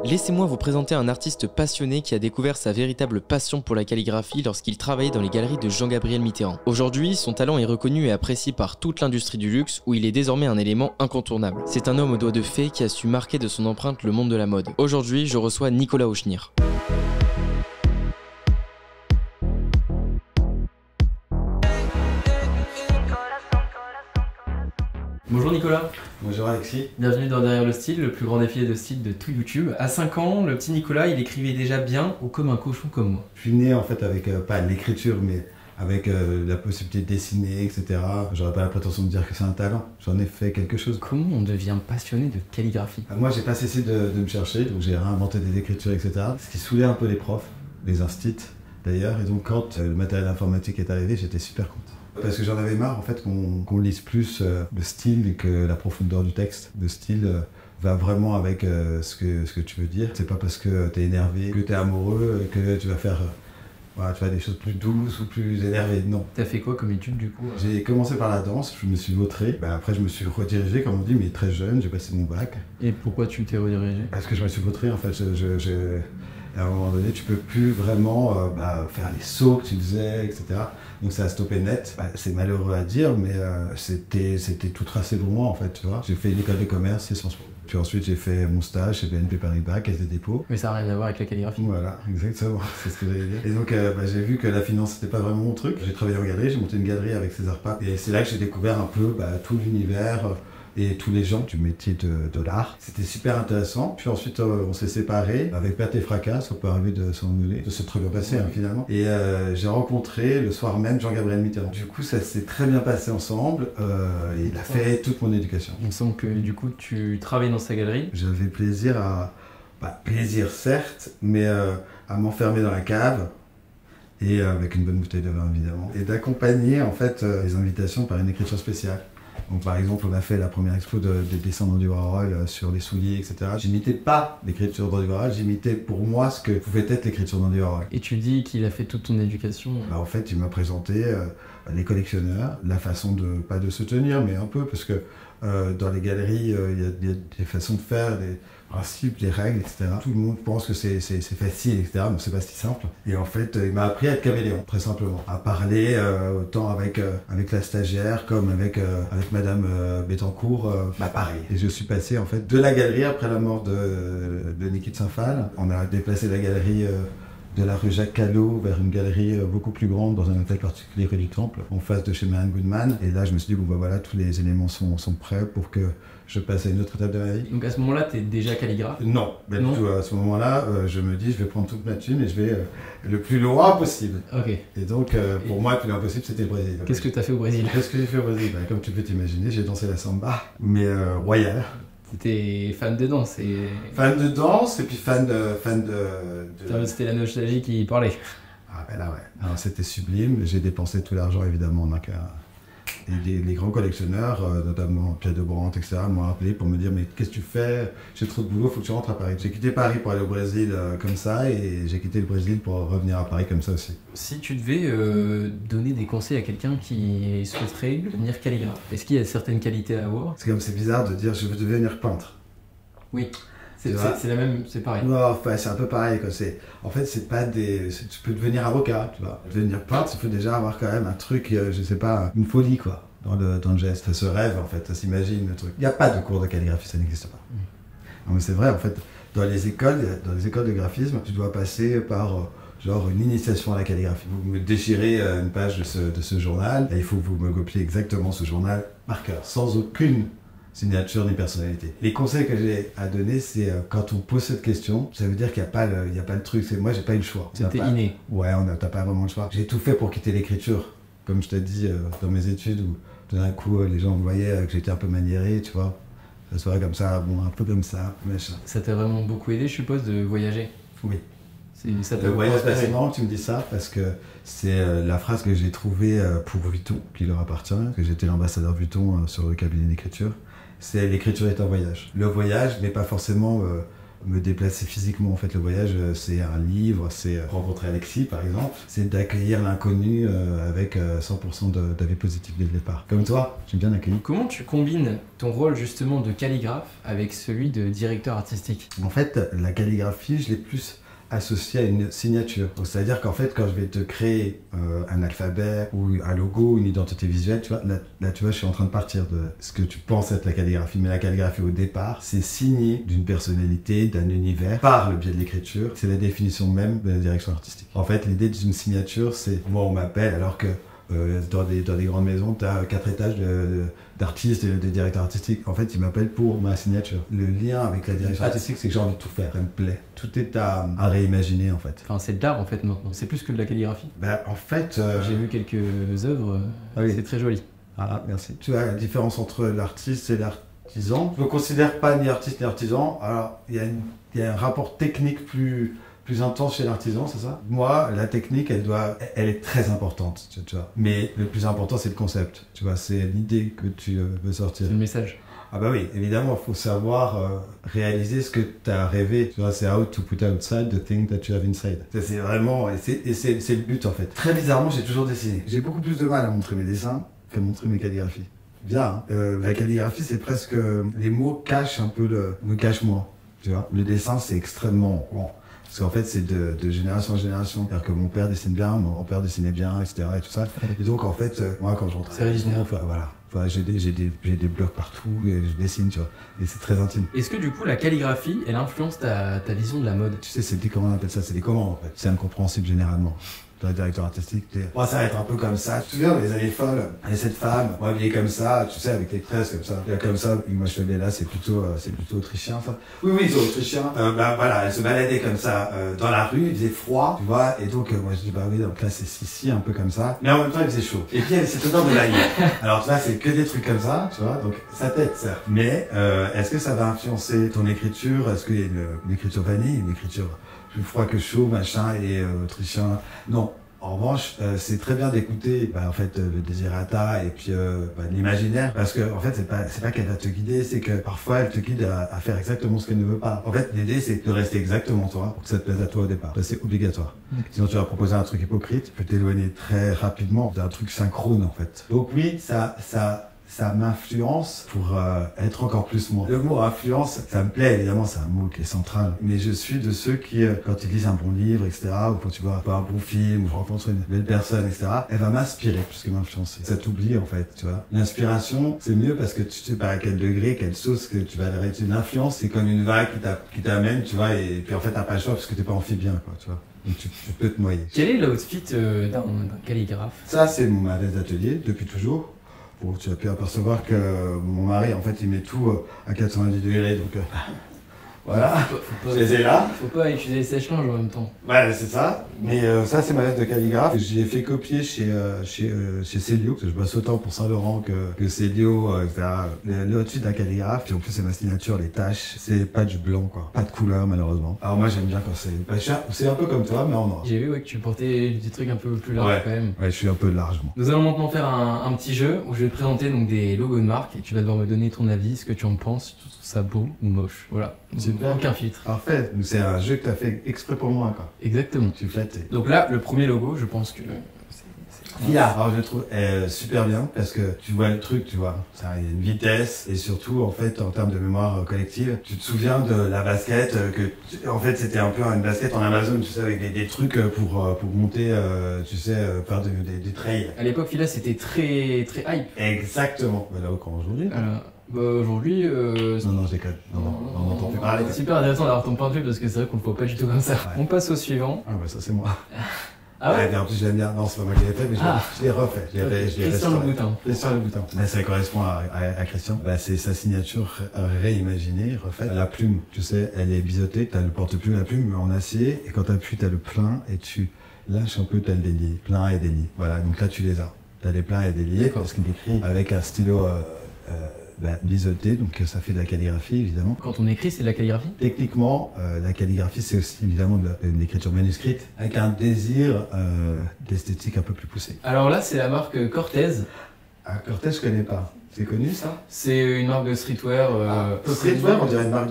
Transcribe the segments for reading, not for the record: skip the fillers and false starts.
Laissez-moi vous présenter un artiste passionné qui a découvert sa véritable passion pour la calligraphie lorsqu'il travaillait dans les galeries de Jean-Gabriel Mitterrand. Aujourd'hui, son talent est reconnu et apprécié par toute l'industrie du luxe où il est désormais un élément incontournable. C'est un homme aux doigts de fée qui a su marquer de son empreinte le monde de la mode. Aujourd'hui, je reçois Nicolas Auchnir. Bonjour Nicolas. Bonjour Alexis. Bienvenue dans Derrière le style, le plus grand défilé de style de tout YouTube. À 5 ans, le petit Nicolas, il écrivait déjà bien ou comme un cochon comme moi. Je suis né en fait avec, pas l'écriture, mais avec la possibilité de dessiner, etc. J'aurais pas la prétention de dire que c'est un talent. J'en ai fait quelque chose. Comment on devient passionné de calligraphie? Moi, j'ai pas cessé de me chercher, donc j'ai réinventé des écritures, etc. Ce qui saoulait un peu les profs, les instits d'ailleurs. Et donc quand le matériel informatique est arrivé, j'étais super content. Parce que j'en avais marre en fait qu'on lise plus le style et que la profondeur du texte. Le style va vraiment avec ce que tu veux dire. C'est pas parce que t'es énervé, que t'es amoureux, que tu vas faire voilà, tu vois, des choses plus douces ou plus énervées. Non. T'as fait quoi comme étude du coup? J'ai commencé par la danse, je me suis vautré. Après je me suis redirigé, comme on dit, mais très jeune, j'ai passé mon bac. Et pourquoi tu t'es redirigé? Parce que je me suis vautré en fait. À un moment donné, tu peux plus vraiment faire les sauts que tu faisais, etc. Donc ça a stoppé net. C'est malheureux à dire, mais c'était tout tracé pour moi en fait, tu vois. J'ai fait une école de commerce et Sciences Po. Puis ensuite j'ai fait mon stage chez BNP Paribas, Caisse des dépôts. Mais ça n'a rien à voir avec la calligraphie. Voilà, exactement, c'est ce que j'allais dire. Et donc j'ai vu que la finance c'était pas vraiment mon truc. J'ai travaillé en galerie, j'ai monté une galerie avec César Pape. Et c'est là que j'ai découvert un peu tout l'univers. Et tous les gens du métier de l'art. C'était super intéressant. Puis ensuite, on s'est séparés. Avec perte et fracas, on peut arriver de s'ennuyer, de se très bien passer finalement. Et j'ai rencontré le soir même Jean-Gabriel Mitterrand. Du coup, ça s'est très bien passé ensemble. Il a fait toute mon éducation. Il me semble que du coup, tu travailles dans sa galerie. J'avais plaisir à... plaisir certes, mais à m'enfermer dans la cave. Et avec une bonne bouteille de vin évidemment. Et d'accompagner en fait les invitations par une écriture spéciale. Donc, par exemple, on a fait la première expo des dessins d'Andy Warhol sur les souliers, etc. J'imitais pas l'écriture d'Andy Warhol, j'imitais pour moi ce que pouvait être l'écriture d'Andy Warhol. Et tu dis qu'il a fait toute ton éducation. En fait, il m'a présenté les collectionneurs, la façon de, pas de se tenir, mais un peu, parce que dans les galeries, il y a des façons de faire, des principes, des règles, etc. Tout le monde pense que c'est facile, etc. Mais c'est pas si simple. Et en fait, il m'a appris à être caméléon, très simplement. À parler autant avec la stagiaire comme avec Madame Bettencourt, pareil. Et je suis passé en fait de la galerie après la mort de Niki de Saint-Phal. On a déplacé la galerie de la rue Jacques Callot vers une galerie beaucoup plus grande dans un hôtel particulier rue du Temple, en face de chez Marianne Goodman. Et là, je me suis dit, bon voilà, tous les éléments sont prêts pour que je passe à une autre étape de ma vie. Donc à ce moment-là, tu es déjà calligraphe? Non. Non. Du tout. À ce moment-là, je me dis, je vais prendre toute ma thune et je vais le plus loin possible. Ok. Et donc, pour moi, le plus loin possible, c'était le Brésil. Qu'est-ce que tu as fait au Brésil? Qu'est-ce que j'ai fait au Brésil? Comme tu peux t'imaginer, j'ai dansé la samba, mais royale. T'étais fan de danse et... Fan de danse et puis fan de... C'était la nostalgie qui parlait. Ah ben là ouais, alors c'était sublime, j'ai dépensé tout l'argent évidemment en un cas. Et les grands collectionneurs, notamment Pierre de Brandt, etc., m'ont appelé pour me dire mais qu'est-ce que tu fais? J'ai trop de boulot, faut que tu rentres à Paris. J'ai quitté Paris pour aller au Brésil comme ça et j'ai quitté le Brésil pour revenir à Paris comme ça aussi. Si tu devais donner des conseils à quelqu'un qui souhaiterait devenir calligraphe, est-ce qu'il y a certaines qualités à avoir? C'est bizarre de dire je veux devenir peintre. Oui. C'est la même, c'est pareil. Non, enfin, c'est un peu pareil. Quoi. En fait, c'est pas des. Tu peux devenir avocat, tu vois. Devenir peintre, il faut déjà avoir quand même un truc, je sais pas, une folie, quoi, dans le geste. Ça se rêve, en fait, ça s'imagine le truc. Il n'y a pas de cours de calligraphie, ça n'existe pas. Non, mais c'est vrai, en fait, dans les écoles de graphisme, tu dois passer par. Genre une initiation à la calligraphie. Vous me déchirez une page de ce journal, et il faut que vous me copiez exactement ce journal par cœur, sans aucune signature ni personnalité. Les conseils que j'ai à donner, c'est quand on pose cette question, ça veut dire qu'il n'y a pas le truc. Moi, j'ai pas eu le choix. C'était inné. Ouais, t'as pas vraiment le choix. J'ai tout fait pour quitter l'écriture, comme je t'ai dit dans mes études, où tout d'un coup, les gens voyaient que j'étais un peu maniéré, tu vois. Ça serait comme ça, bon, un peu comme ça, machin. Ça t'a vraiment beaucoup aidé, je suppose, de voyager? Oui. Le voyage, c'est marrant que tu me dis ça, parce que c'est la phrase que j'ai trouvée pour Vuitton, qui leur appartient, que j'étais l'ambassadeur Vuitton sur le cabinet d'écriture. C'est l'écriture est un voyage. Le voyage n'est pas forcément me déplacer physiquement. En fait, le voyage, c'est un livre, c'est rencontrer Alexis, par exemple. C'est d'accueillir l'inconnu avec 100% d'avis positifs dès le départ. Comme toi, j'aime bien l'accueillir. Comment tu combines ton rôle justement de calligraphe avec celui de directeur artistique? En fait, la calligraphie, je l'ai plus associé à une signature. C'est-à-dire qu'en fait, quand je vais te créer un alphabet ou un logo, une identité visuelle, tu vois, là, tu vois, je suis en train de partir de ce que tu penses être la calligraphie. Mais la calligraphie, au départ, c'est signé d'une personnalité, d'un univers, par le biais de l'écriture. C'est la définition même de la direction artistique. En fait, l'idée d'une signature, c'est moi, on m'appelle, alors que dans des grandes maisons, tu as 4 étages d'artistes et de directeurs artistiques. En fait, ils m'appellent pour ma signature. Le lien avec la direction artistique, c'est que j'ai envie de tout faire. Ça me plaît. Tout est à réimaginer, en fait. Enfin, c'est de l'art, en fait, maintenant. C'est plus que de la calligraphie. Ben, en fait... J'ai vu quelques œuvres. Ah oui. C'est très joli. Ah, merci. Tu vois la différence entre l'artiste et l'artisan. Je ne me considère pas ni artiste ni artisan. Alors, il y a un rapport technique plus intense chez l'artisan, c'est ça? Moi, la technique, elle est très importante, tu vois. Mais le plus important, c'est le concept, tu vois. C'est l'idée que tu veux sortir. C'est le message. Ah bah oui, évidemment, il faut savoir réaliser ce que tu as rêvé. Tu vois, c'est how to put outside the thing that you have inside. C'est vraiment, et c'est le but en fait. Très bizarrement, j'ai toujours dessiné. J'ai beaucoup plus de mal à montrer mes dessins qu'à montrer mes calligraphies. Bien, hein. La calligraphie, c'est presque... les mots cachent un peu me cachent moi, tu vois. Le dessin, c'est extrêmement... Bon, parce qu'en fait, c'est de génération en génération. C'est-à-dire que mon père dessine bien, mon père dessinait bien, etc. Et tout ça. Et donc, en fait, moi, quand je rentre... C'est original. Voilà. Enfin, j'ai des blocs partout et je dessine, tu vois. Et c'est très intime. Est-ce que du coup, la calligraphie, elle influence ta vision de la mode? Tu sais, comment on appelle ça? C'est des commandes, en fait. C'est incompréhensible généralement. Toi, directeur artistique, moi, ça va être un peu comme ça. Tu te souviens, les années folles, il y a cette femme, moi, habillée comme ça, tu sais, avec les tresses comme ça. Et comme ça, moi, je là, c'est plutôt autrichien, ça. Oui, c'est autrichien. Voilà, elle se baladait comme ça dans la rue, il faisait froid, tu vois. Et donc, moi, je dis, bah oui, donc là, c'est ici, un peu comme ça. Mais en même temps, il faisait chaud. Et puis, elle s'est dedans de la ligne. Alors, tu vois, c'est que des trucs comme ça, tu vois. Donc, ça t'aide, ça. Mais, est-ce que ça va influencer ton écriture? Est-ce qu'il y a une écriture vanille, une écriture plus froid que chaud, machin, et autrichien? Non. En revanche, c'est très bien d'écouter en fait, le désirata et puis l'imaginaire, parce que en fait, c'est pas qu'elle va te guider, c'est que parfois elle te guide à faire exactement ce qu'elle ne veut pas. En fait, l'idée, c'est de rester exactement toi, pour que ça te plaise à toi au départ. Ça, c'est obligatoire. Sinon, tu vas proposer un truc hypocrite, tu peux t'éloigner très rapidement d'un truc synchrone, en fait. Donc oui, ça m'influence pour être encore plus moi. Le mot influence, ça me plaît, évidemment, c'est un mot qui est central. Mais je suis de ceux qui, quand ils lisent un bon livre, etc., ou quand tu vois un bon film, ou je rencontre une belle personne, etc., elle va m'inspirer plus que m'influencer. Ça t'oublie, en fait, tu vois. L'inspiration, c'est mieux parce que tu sais pas à quel degré, quelle sauce que tu vas la réussir. Une influence, c'est comme une vague qui t'amène, tu vois, et puis en fait, t'as pas le choix parce que t'es pas amphibien, quoi, tu vois. Donc tu peux te noyer. Quel est l'outfit d'un calligraphe? Ça, c'est ma veste d'atelier, depuis toujours. Bon, tu as pu apercevoir que mon mari, en fait, il met tout à 90 degrés, donc voilà, je les ai là. Faut pas utiliser les sèche-linges en même temps. Ouais, c'est ça. Mais ça, c'est ma veste de calligraphe. J'ai fait copier chez Célio, parce que je bosse autant pour Saint-Laurent que Célio, etc. Le au-dessus d'un calligraphe, puis en plus, c'est ma signature, les taches. C'est pas du blanc, quoi. Pas de couleur, malheureusement. Alors moi, j'aime bien quand c'est un peu comme toi, mais en noir. J'ai vu que tu portais des trucs un peu plus larges quand même. Ouais, je suis un peu large, moi. Nous allons maintenant faire un petit jeu où je vais te présenter donc des logos de marque et tu vas devoir me donner ton avis, ce que tu en penses, tu trouves ça beau ou moche. Voilà. Aucun filtre. Parfait. C'est un jeu que tu as fait exprès pour moi, quoi. Exactement. Tu flatté. Donc là, le premier logo, je pense que alors je le trouve super bien parce que tu vois le truc, tu vois, ça a une vitesse et surtout en fait en termes de mémoire collective, tu te souviens de la basket en fait c'était un peu une basket en Amazon, tu sais, avec des trucs pour monter, tu sais, faire des trails. À l'époque, Fila, c'était très hype. Exactement. Bah là encore aujourd'hui. Aujourd'hui, non, je déconne. Non, on n'entend plus parler. C'est super intéressant d'avoir ton point de vue parce que c'est vrai qu'on le voit pas du tout comme ça. Ouais. On passe au suivant. Ah bah ça c'est moi. Ah ouais, et en plus je l'aime bien. Non, c'est pas moi qui l'ai fait, mais je l'ai refait. Christian Louboutin. Christian Louboutin. Là, ça correspond à Christian. Bah, c'est sa signature réimaginée, refaite. La plume, tu sais, elle est biseautée. T'as le porte-plume, la plume en acier. Et quand t'appuies, t'as le plein et tu lâches un peu, t'as le délié. Plein et délié. Voilà, donc là tu les as. T'as les pleins et déliés parce qu'il écrit avec un stylo biseauté, donc ça fait de la calligraphie évidemment. Quand on écrit, c'est de la calligraphie? Techniquement, la calligraphie c'est aussi évidemment une écriture manuscrite avec un désir d'esthétique un peu plus poussé. Alors là, c'est la marque Cortez. Ah, Cortez, je connais pas. C'est connu ça? C'est une marque de streetwear. Streetwear, on dirait une marque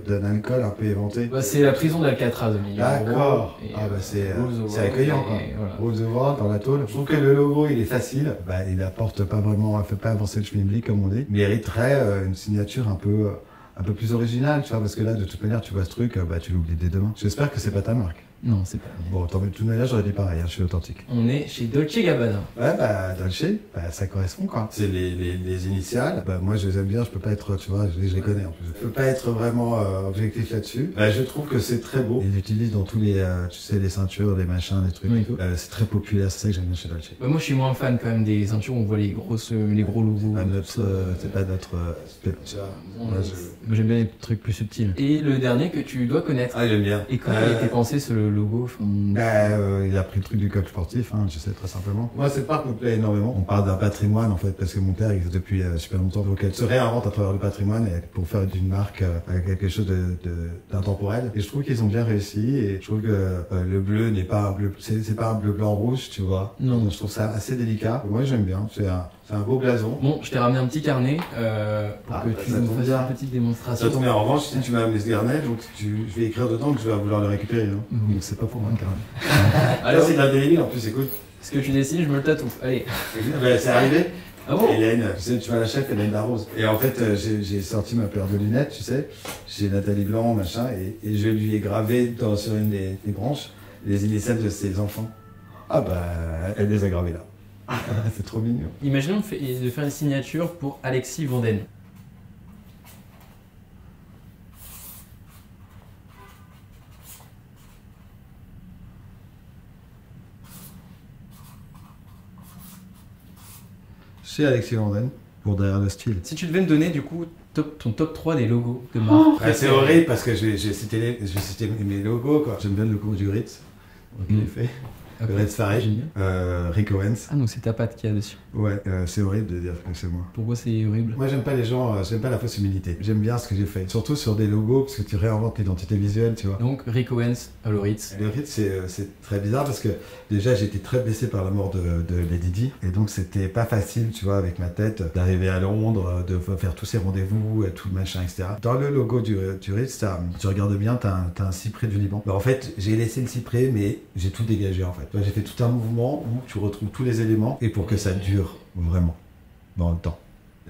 d'un alcool un peu éventé. Bah, c'est la prison d'Alcatraz au milieu. D'accord. C'est accueillant quoi. Rose of War dans la tôle. Je trouve que le logo il est facile. Bah, il apporte pas vraiment, il fait pas avancer le schmilblick comme on dit. Mais il mériterait une signature un peu plus originale, tu vois, parce que là de toute manière tu vois ce truc, bah tu l'oublies dès demain. J'espère que c'est pas ta marque. Non, c'est pas. Bon, de toute manière, j'aurais dit pareil, je suis authentique. On est chez Dolce Gabbana. Ouais, bah, Dolce, bah, ça correspond, quoi. C'est les initiales. Bah, moi, je les aime bien, je peux pas être, tu vois, je les connais en plus. Je peux pas être vraiment objectif là-dessus. Bah, je trouve que c'est très beau. Ils l'utilisent dans tous les, tu sais, les ceintures, les machins, les trucs et tout. C'est très populaire, c'est ça que j'aime bien chez Dolce. Bah, moi, je suis moins fan quand même des ceintures où on voit les gros logos. C'est pas notre Moi, j'aime bien les trucs plus subtils. Et le dernier que tu dois connaître. Ah, j'aime bien. Et comment il a été pensé ce logo? Il a pris le truc du coq sportif, hein, je sais, très simplement. Moi, cette marque me plaît énormément. On parle d'un patrimoine, en fait, parce que mon père existe depuis super longtemps. Donc, elle se réinvente à travers le patrimoine pour faire d'une marque quelque chose d'intemporel. Et je trouve qu'ils ont bien réussi. Et je trouve que le bleu n'est pas un bleu, c'est pas un bleu blanc rouge, tu vois. Non. Donc, je trouve ça assez délicat. Moi, j'aime bien. C'est un beau blason. Bon, je t'ai ramené un petit carnet pour que tu nous fasses une petite démonstration. Ça tombe bien. En revanche, si tu m'as amené ce carnet, donc je vais écrire dedans que je vais vouloir le récupérer. Hein. Donc, c'est pas pour moi le carnet. Alors, c'est de la délire, en plus, c'est cool. Ce que tu dessines, je me le tatoue. Allez. C'est arrivé. Ah bon? Hélène, tu sais, tu vois la chef, Hélène Darroze. Et en fait, j'ai sorti ma paire de lunettes, tu sais, chez Nathalie Blanc, machin, et je lui ai gravé sur une des branches les initiales de ses enfants. Ah bah, elle les a gravées là. C'est trop mignon. Imaginons de faire une signature pour Alexis Vanden. Chez Alexis Vanden, pour derrière le style. Si tu devais me donner du coup ton top 3 des logos de marque. C'est horrible parce que j'ai cité mes logos quoi. J'aime bien le logo du Ritz. Il est fait. Okay. Red Farage, Rick Owens. Ah donc c'est ta patte qu'il y a dessus. Ouais, c'est horrible de dire que c'est moi. Pourquoi c'est horrible? Moi j'aime pas les gens, j'aime pas la fausse humilité. J'aime bien ce que j'ai fait. Surtout sur des logos, parce que tu réinventes l'identité visuelle, tu vois. Donc Rick Owens, le Ritz. Le Ritz c'est très bizarre parce que déjà j'ai été très blessé par la mort de Lady Di. Et donc c'était pas facile, tu vois, avec ma tête, d'arriver à Londres, de faire tous ces rendez-vous, tout le machin, etc. Dans le logo du Ritz, tu regardes bien, t'as un cyprès du Liban. Alors, en fait, j'ai laissé le cyprès, mais j'ai tout dégagé en fait. J'ai fait tout un mouvement où tu retrouves tous les éléments et pour que ça dure vraiment dans le temps.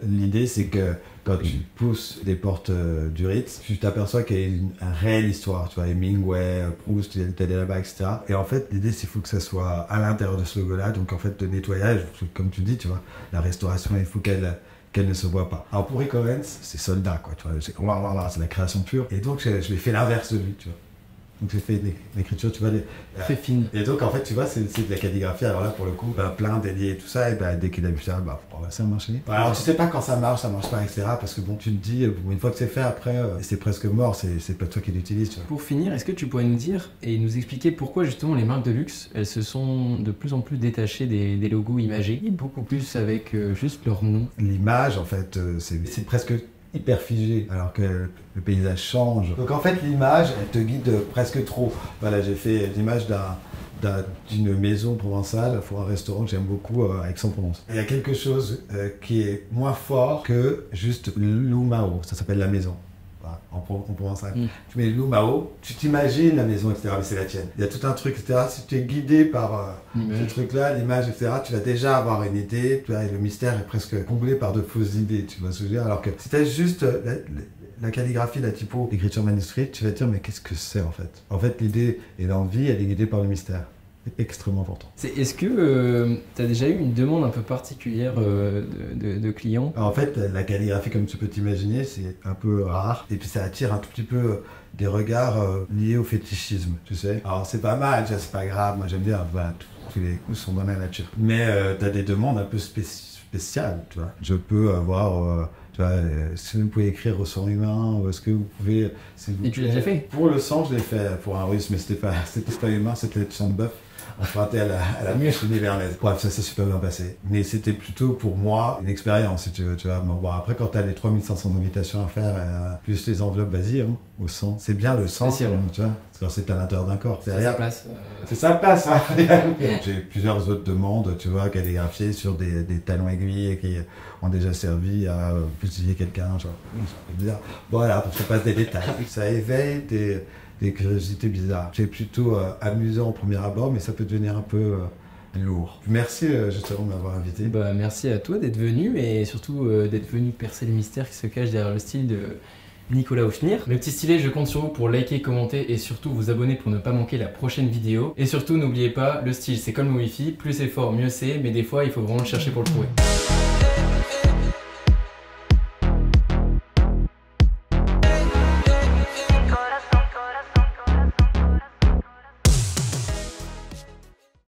L'idée, c'est que quand tu pousses les portes du Ritz, tu t'aperçois qu'il y a une réelle histoire. Tu vois, Hemingway, Proust, t'es là-bas, etc. Et en fait, l'idée, c'est qu'il faut que ça soit à l'intérieur de ce logo-là. Donc, en fait, le nettoyage, comme tu dis, tu vois, la restauration, il faut qu'elle ne se voit pas. Alors, pour Rick Owens, c'est soldat, quoi. Tu vois, c'est la création pure. Et donc, je l'ai fait l'inverse de lui, tu vois. Donc j'ai fait l'écriture, tu vois, très fine. Et donc en fait, tu vois, c'est de la calligraphie. Alors là, pour le coup, plein déliés et tout ça, et dès qu'il a vu ça, ça a marché. Alors tu sais pas quand ça marche pas, etc. Parce que bon, tu te dis, une fois que c'est fait, après, c'est presque mort, c'est pas toi qui l'utilises. Pour finir, est-ce que tu pourrais nous dire et nous expliquer pourquoi justement les marques de luxe, elles se sont de plus en plus détachées des logos imagés, et beaucoup plus avec juste leur nom? L'image, en fait, c'est presque hyper figé, alors que le paysage change. Donc en fait, l'image, elle te guide presque trop. Voilà, j'ai fait l'image d'une maison provençale pour un restaurant que j'aime beaucoup à Aix-en-Provence. Il y a quelque chose qui est moins fort que juste l'Umao, ça s'appelle la maison. En provençal. Tu mets l'Umao, tu t'imagines la maison, etc. Mais c'est la tienne. Il y a tout un truc, etc. Si tu es guidé par ce truc-là, l'image, etc., tu vas déjà avoir une idée. Tu vois, et le mystère est presque comblé par de fausses idées. Tu vois ce que je veux dire? Alors que si tu as juste la calligraphie, la typo, l'écriture manuscrite, tu vas te dire, mais qu'est-ce que c'est en fait? En fait, l'idée et l'envie, elle est guidée par le mystère. C'est extrêmement important. Est-ce que tu as déjà eu une demande un peu particulière de clients? Alors, en fait, la calligraphie, comme tu peux t'imaginer, c'est un peu rare. Et puis ça attire un tout petit peu des regards liés au fétichisme, tu sais. Alors c'est pas mal, c'est pas grave, moi j'aime bien, tous les coups sont dans la nature. Mais tu as des demandes un peu spéciales, tu vois. Je peux avoir... tu vois, est-ce que vous pouvez écrire au sang humain, ou est-ce que vous pouvez... Et tu l'as déjà fait? Pour le sang, je l'ai fait pour un russe, mais c'était pas humain, c'était du sang de bœuf. emprunté à la mûche nivernaise. Bref, ça s'est super bien passé. Mais c'était plutôt pour moi une expérience, si tu veux. Tu vois. Bon, après, quand tu as les 3500 invitations à faire, plus les enveloppes, vas-y, hein, au sang. C'est bien le sang, tu vois. Quand c'est à l'intérieur d'un corps. C'est sa place. C'est sa place. Hein. J'ai plusieurs autres demandes, tu vois, calligraphiées sur des talons aiguilles qui ont déjà servi à fusiller quelqu'un. Voilà, pour que je passe des détails. Ça éveille des curiosités bizarres. C'est plutôt amusant au premier abord, mais ça peut devenir un peu lourd. Merci justement de m'avoir invité. Bah, merci à toi d'être venu et surtout d'être venu percer le mystère qui se cache derrière le style de Nicolas Houfnir. Mes petits stylés, je compte sur vous pour liker, commenter et surtout vous abonner pour ne pas manquer la prochaine vidéo. Et surtout, n'oubliez pas, le style c'est comme le wifi, plus c'est fort, mieux c'est, mais des fois il faut vraiment le chercher pour le trouver.